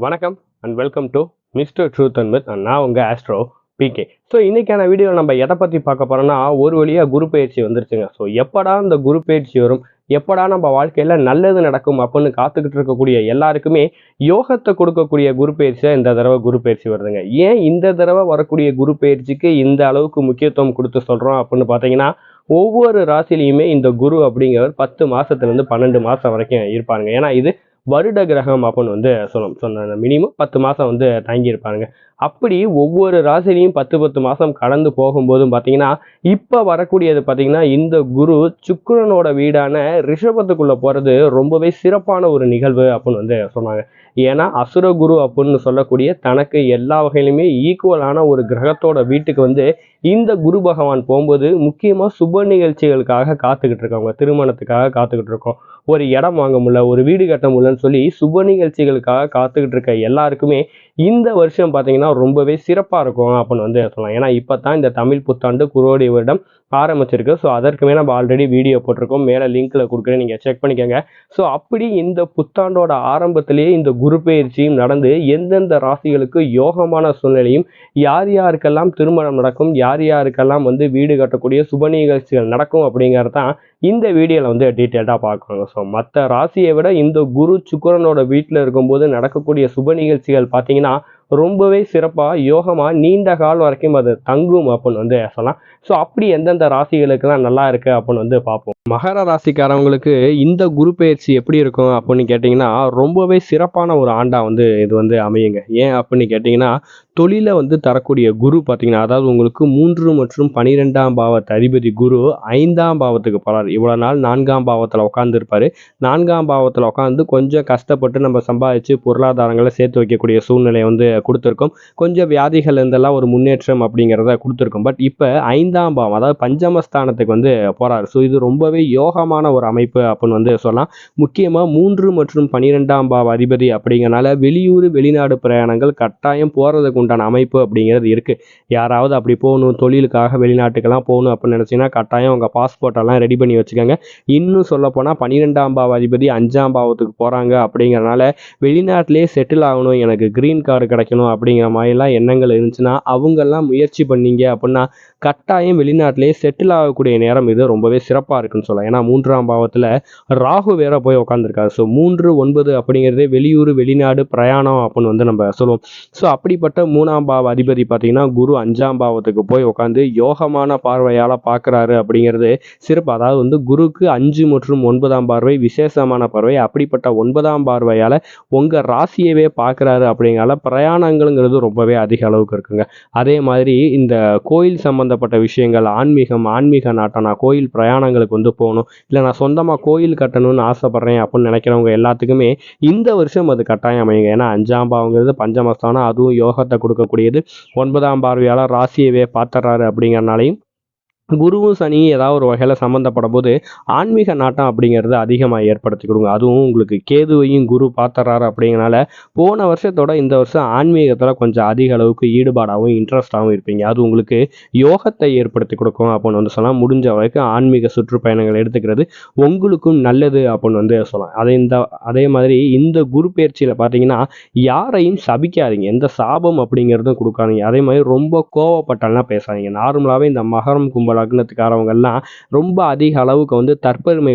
வணக்கம் and welcome to mister truth and myth. நான் உங்கள் ஆஸ்ட்ரோ பிகே. ஸோ இன்றைக்கான வீடியோவில் நம்ம எதை பற்றி பார்க்க போகிறோம்னா, ஒரு வழியாக குரு பயிற்சி வந்துருச்சுங்க. ஸோ எப்படா இந்த குரு பயிற்சி வரும், எப்படா நம்ம வாழ்க்கையில் நல்லது நடக்கும் அப்படின்னு காத்துக்கிட்டு இருக்கக்கூடிய எல்லாருக்குமே யோகத்தை கொடுக்கக்கூடிய குரு பயிற்சியாக இந்த தடவை குரு பயிற்சி வருதுங்க. ஏன் இந்த தடவை வரக்கூடிய குரு பயிற்சிக்கு இந்த அளவுக்கு முக்கியத்துவம் கொடுத்து சொல்கிறோம் அப்படின்னு பார்த்தீங்கன்னா, ஒவ்வொரு ராசிலையுமே இந்த குரு அப்படிங்கிறவர் 10 மாதத்துலேருந்து 12 மாதம் வரைக்கும் இருப்பாருங்க. ஏன்னா இது வருட கிரகம் அப்படின்னு சொன்ன மினிமம் 10 மாதம் தங்கியிருப்பாருங்க. அப்படி ஒவ்வொரு ராசிலையும் 10 மாதம் கடந்து போகும்போதும் பார்த்தீங்கன்னா, இப்போ வரக்கூடியது பார்த்தீங்கன்னா, இந்த குரு சுக்கிரனோட வீடான ரிஷபத்துக்குள்ளே போகிறது ரொம்பவே சிறப்பான ஒரு நிகழ்வு அப்படின்னு சொன்னாங்க. ஏன்னா அசுர குரு அப்படின்னு சொல்லக்கூடிய தனக்கு எல்லா வகையிலுமே ஈக்குவலான ஒரு கிரகத்தோட வீட்டுக்கு இந்த குரு பகவான் போகும்போது முக்கியமாக சுப நிகழ்ச்சிகளுக்காக காத்துக்கிட்டு இருக்கவங்க, திருமணத்துக்காக காத்துக்கிட்டு இருக்கோம், ஒரு இடம் வாங்க முடியல, ஒரு வீடு கட்ட முடியலன்னு சொல்லி சுப நிகழ்ச்சிகளுக்காக காத்துக்கிட்டு இருக்க எல்லாருக்குமே இந்த வருஷம் பார்த்தீங்கன்னா ரொம்பவே சிறப்பாக இருக்கும் அப்படின்னு சொல்லலாம். ஏன்னா இப்போ தான் இந்த தமிழ் புத்தாண்டு குரோடி வருடம் ஆரம்பிச்சிருக்கு. ஸோ அதற்குமே நம்ம ஆல்ரெடி வீடியோ போட்டிருக்கோம், மேலே லிங்க்கில் கொடுக்குறேன், நீங்கள் செக் பண்ணிக்கோங்க. ஸோ அப்படி இந்த புத்தாண்டோட ஆரம்பத்திலேயே இந்த குரு பயிற்சியும் நடந்து எந்தெந்த ராசிகளுக்கு யோகமான சூழ்நிலையும், யார் யாருக்கெல்லாம் திருமணம் நடக்கும், யார் யாருக்கெல்லாம் வீடு கட்டக்கூடிய சுப நிகழ்ச்சிகள் நடக்கும் அப்படிங்கிறது தான் இந்த வீடியோவில் டீட்டெயில்டாக பார்க்கணும். ஸோ மற்ற ராசியை விட இந்த குரு சுக்கிரனோட வீட்டில் இருக்கும்போது நடக்கக்கூடிய சுப நிகழ்ச்சிகள் பார்த்தீங்கன்னா ரொம்பவே சிறப்பாக யோகமாக நீண்ட காலம் வரைக்கும் அது தங்கும் அப்படின்னு சொல்லலாம். ஸோ அப்படி எந்தெந்த ராசிகளுக்கெல்லாம் நல்லா இருக்கு அப்படின்னு பார்ப்போம். மகர ராசிக்காரவங்களுக்கு இந்த குரு பயிற்சி எப்படி இருக்கும் அப்படின்னு கேட்டிங்கன்னா, ரொம்பவே சிறப்பான ஒரு ஆண்டாக இது அமையுங்க. ஏன் அப்படின்னு கேட்டிங்கன்னா, தொழிலை தரக்கூடிய குரு பார்த்தீங்கன்னா, அதாவது உங்களுக்கு 3 மற்றும் 12ஆம் பாவத்து அதிபதி குரு 5ஆம் பாவத்துக்கு போகிறார். இவ்வளோ நாள் 4ஆம் பாவத்தில் உட்காந்துருப்பார். 4ஆம் பாவத்தில் உட்காந்து கொஞ்சம் கஷ்டப்பட்டு நம்ம சம்பாதிச்சு பொருளாதாரங்களை சேர்த்து வைக்கக்கூடிய சூழ்நிலையை கொடுத்துருக்கோம். கொஞ்சம் வியாதிகள் இருந்தெல்லாம் ஒரு முன்னேற்றம் அப்படிங்கிறத கொடுத்துருக்கோம். பட் இப்போ 5ஆம் பாவம், அதாவது பஞ்சமஸ்தானத்துக்கு போகிறார். ஸோ இது ரொம்பவே யோகமான ஒரு அமைப்பு அப்படின்னு சொல்லலாம். முக்கியமாக 3 மற்றும் 12ஆம் பாவ அதிபதி அப்படிங்கிறனால வெளியூர் வெளிநாடு பிரயாணங்கள் கட்டாயம் போகிறதுக்கு உண்டான அமைப்பு அப்படிங்கிறது இருக்குது. யாராவது அப்படி போகணும், தொழிலுக்காக வெளிநாட்டுக்கெல்லாம் போகணும் அப்படின்னு நினச்சிங்கன்னா கட்டாயம் உங்கள் பாஸ்போர்ட்டெல்லாம் ரெடி பண்ணி வச்சுக்கோங்க. இன்னும் சொல்லப்போனால் 12ஆம் பாவ அதிபதி 5ஆம் பாவத்துக்கு போகிறாங்க அப்படிங்கிறனால வெளிநாட்டிலே செட்டில் ஆகணும், எனக்கு க்ரீன் கார்டு கிடைக்கணும் அப்படிங்கிற மாதிரிலாம் எண்ணங்கள் இருந்துச்சுன்னா அவங்கெல்லாம் முயற்சி பண்ணீங்க அப்படின்னா கட்டாயம் வெளிநாட்டிலே செட்டில் ஆகக்கூடிய நேரம் இது ரொம்பவே சிறப்பாக இருக்குன்னு சொல்லலாம். ஏன்னா 3ஆம் பாவத்தில் ராகு வேற போய் உட்காந்துருக்காரு. ஸோ 3, 9 அப்படிங்கிறதே வெளியூர் வெளிநாடு பிரயாணம் அப்படின்னு நம்ம சொல்லுவோம். ஸோ அப்படிப்பட்ட 3ஆம் பாவ அதிபதி பார்த்தீங்கன்னா குரு 5ஆம் பாவத்துக்கு போய் உட்காந்து யோகமான பார்வையால் பார்க்குறாரு அப்படிங்கிறது சிறப்பு. அதாவது குருக்கு 5 மற்றும் 9ஆம் பார்வை விசேஷமான பார்வை. அப்படிப்பட்ட 9ஆம் பார்வையால் உங்கள் ராசியவே பார்க்குறாரு அப்படிங்கிறனால பிரயாணங்கள்ங்கிறது ரொம்பவே அதிக அளவுக்கு இருக்குங்க. அதே மாதிரி இந்த கோயில் சம்பந்தப்பட்ட விஷயங்கள், ஆன்மீக நாட்டம், நான் கோயில் பிரயாணங்களுக்கு போகணும், இல்லை நான் சொந்தமாக கோயில் கட்டணும்னு ஆசைப்பட்றேன் அப்படின்னு நினைக்கிறவங்க எல்லாத்துக்குமே இந்த வருஷம் அது கட்டாயம் அமையுங்க. ஏன்னா 5ஆம் பாவங்கிறது பஞ்சமஸ்தானம், அதுவும் யோகத்தை கொடுக்கக்கூடியது. 9ஆம் பார்வையாளர் ராசியவே பார்த்துறாரு அப்படிங்கிறனாலையும் குருவும் சனியும் ஏதாவது ஒரு வகையில் சம்மந்தப்படும் போது ஆன்மீக நாட்டம் அப்படிங்கிறது அதிகமாக ஏற்படுத்தி கொடுங்க. அதுவும் உங்களுக்கு கேதுவையும் குரு பார்த்துறாரு அப்படிங்கிறனால போன வருஷத்தோட இந்த வருஷம் ஆன்மீகத்தில் கொஞ்சம் அதிக அளவுக்கு ஈடுபாடாகவும் இன்ட்ரெஸ்டாகவும் இருப்பீங்க. அது உங்களுக்கு யோகத்தை ஏற்படுத்தி கொடுக்கும் அப்படின்னு சொல்லலாம். முடிஞ்ச வரைக்கும் ஆன்மீக சுற்றுப்பயணங்கள் எடுத்துக்கிறது உங்களுக்கும் நல்லது அப்படின்னு சொல்லலாம். அதே மாதிரி இந்த குரு பயிற்சியில் பார்த்தீங்கன்னா யாரையும் சபிக்காதீங்க, எந்த சாபம் அப்படிங்கிறதும் கொடுக்காதீங்க. அதே மாதிரி ரொம்ப கோவப்பட்டாலாம் பேசாதீங்க. நார்மலாகவே இந்த மகரம் கும்பல் லக்னத்துக்காரவங்கெல்லாம் ரொம்ப அதிக அளவுக்கு தற்பெருமை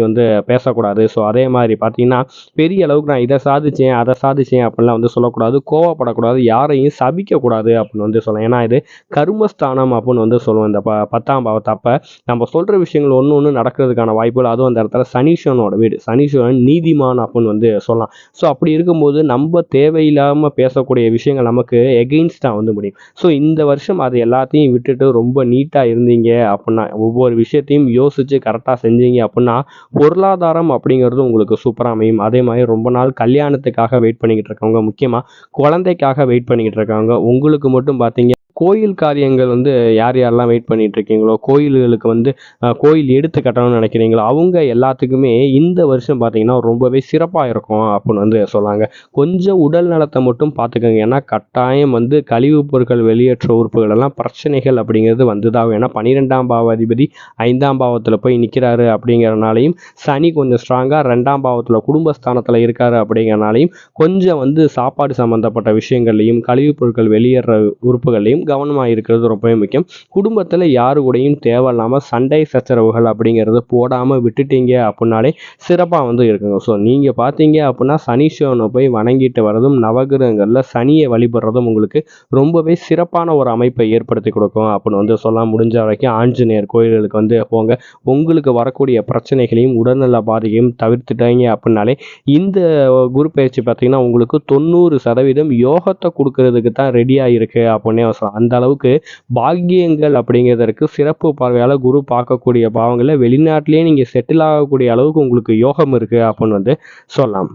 பேசக்கூடாது. ஸோ அதே மாதிரி பார்த்தீங்கன்னா பெரிய அளவுக்கு நான் இதை சாதிச்சேன் அதை சாதிச்சேன் அப்படிலாம் சொல்லக்கூடாது. கோவப்படக்கூடாது, யாரையும் சபிக்கக்கூடாது அப்படின்னு சொல்லலாம். ஏன்னா இது கர்மஸ்தானம் அப்படின்னு சொல்லுவோம். இந்த 10ஆம் பாவத்தை அப்போ நம்ம சொல்கிற விஷயங்கள் ஒன்று நடக்கிறதுக்கான வாய்ப்புகள், அதுவும் அந்த இடத்துல சனீஸ்வரனோட வீடு, சனீஸ்வரன் நீதிமான் அப்படின்னு சொல்லலாம். ஸோ அப்படி இருக்கும்போது நம்ம தேவையில்லாமல் பேசக்கூடிய விஷயங்கள் நமக்கு எகெயின்ஸ்டாக முடியும். ஸோ இந்த வருஷம் அது எல்லாத்தையும் விட்டுட்டு ரொம்ப நீட்டாக இருந்தீங்க அப்படின்னா, ஒவ்வொரு விஷயத்தையும் யோசிச்சு கரெக்டாக செஞ்சீங்க அப்படின்னா பொருளாதாரம் அப்படிங்கிறது உங்களுக்கு சூப்பராக அமையும். அதே மாதிரி ரொம்ப நாள் கல்யாணத்துக்காக வெயிட் பண்ணிக்கிட்டு இருக்கவங்க, முக்கியமாக குழந்தைக்காக வெயிட் பண்ணிக்கிட்டு இருக்காங்க, உங்களுக்கு மட்டும் பார்த்தீங்க கோயில் காரியங்கள் வந்து யார் யாரெல்லாம் வெயிட் பண்ணிட்டு இருக்கீங்களோ, கோயில்களுக்கு வந்து கோயில் எடுத்து கட்டணும்னு நினைக்கிறீங்களோ அவங்க எல்லாத்துக்குமே இந்த வருஷம் பார்த்தீங்கன்னா ரொம்பவே சிறப்பாக இருக்கும் அப்படின்னு வந்து சொன்னாங்க. கொஞ்சம் உடல் நலத்தை மட்டும் பார்த்துக்கோங்க. ஏன்னா கட்டாயம் வந்து கழிவுப் பொருட்கள் வெளியேற்ற உறுப்புகள் எல்லாம் பிரச்சனைகள் அப்படிங்கிறது வந்துதான். ஏன்னா 12ஆம் பாவாதிபதி 5ஆம் பாவத்தில் போய் நிற்கிறாரு அப்படிங்கிறனாலையும், சனி கொஞ்சம் ஸ்ட்ராங்காக 2ஆம் பாவத்தில் குடும்பஸ்தானத்தில் இருக்காரு அப்படிங்கிறனாலையும் கொஞ்சம் வந்து சாப்பாடு சம்மந்தப்பட்ட விஷயங்கள்லையும் கழிவுப் பொருட்கள் வெளியேற உறுப்புகள்லையும் கவனமாக இருக்கிறது ரொம்பவே முக்கியம். குடும்பத்தில் யாரு கூடயும் தேவையில்லாமல் சண்டை சச்சரவுகள் அப்படிங்கிறது போடாமல் விட்டுட்டீங்க அப்படின்னாலே சிறப்பாக வந்து இருக்குங்க. ஸோ நீங்கள் பார்த்தீங்க அப்படின்னா சனீஸ்வரனை போய் வணங்கிட்டு வரதும், நவகிரகங்களில் சனியை வழிபடுறதும் உங்களுக்கு ரொம்பவே சிறப்பான ஒரு அமைப்பை ஏற்படுத்தி கொடுக்கும் அப்படின்னு வந்து சொல்லலாம். முடிஞ்ச வரைக்கும் ஆஞ்சநேயர் கோயில்களுக்கு வந்து போங்க. உங்களுக்கு வரக்கூடிய பிரச்சனைகளையும் உடல்நல பாதிக்கையும் தவிர்த்துட்டாங்க அப்படின்னாலே இந்த குரு பயிற்சி பார்த்தீங்கன்னா உங்களுக்கு 90% யோகத்தை கொடுக்கறதுக்கு தான் ரெடியாக இருக்கு அப்படின்னே சொல்லலாம். அந்த அளவுக்கு பாக்கியங்கள் அப்படிங்கிறதற்கு சிறப்பு பார்வையால் குரு பார்க்கக்கூடிய பாவங்களில் வெளிநாட்டிலேயே நீங்கள் செட்டில் ஆகக்கூடிய அளவுக்கு உங்களுக்கு யோகம் இருக்கு அப்படின்னு வந்து சொல்லலாம்.